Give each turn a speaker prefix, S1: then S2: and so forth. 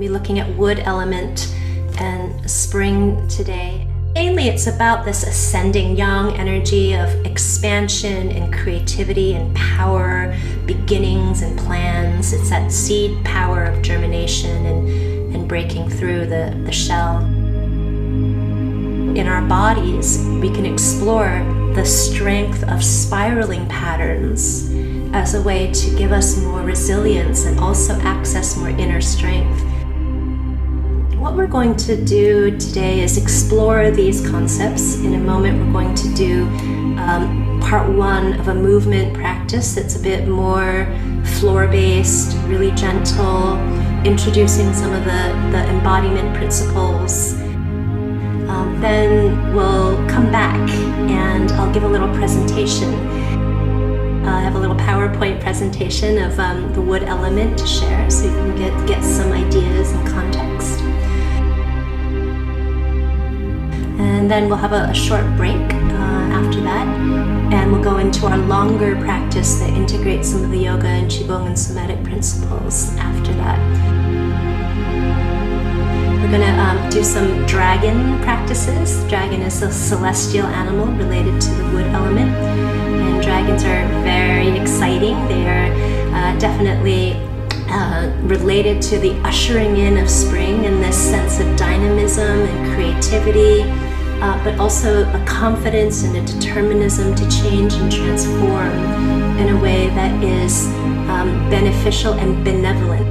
S1: be looking at wood element and spring today. Mainly it's about this ascending yang energy of expansion and creativity and power, beginnings and plans. It's that seed power of germination and breaking through the shell. In our bodies, we can explore the strength of spiraling patterns as a way to give us more resilience and also access more inner strength. What we're going to do today is explore these concepts. In a moment, we're going to do part one of a movement practice that's a bit more floor-based, really gentle, introducing some of the embodiment principles. Then we'll come back and I'll give a little presentation. I have a little PowerPoint presentation of the wood element to share so you can get some ideas and context. And then we'll have a short break after that, and we'll go into our longer practice that integrates some of the yoga and qigong and somatic principles after that. We're going to do some dragon practices. Dragon is a celestial animal related to the wood element, and dragons are very exciting. They are definitely related to the ushering in of spring and this sense of dynamism and creativity, but also a confidence and a determinism to change and transform in a way that is beneficial and benevolent.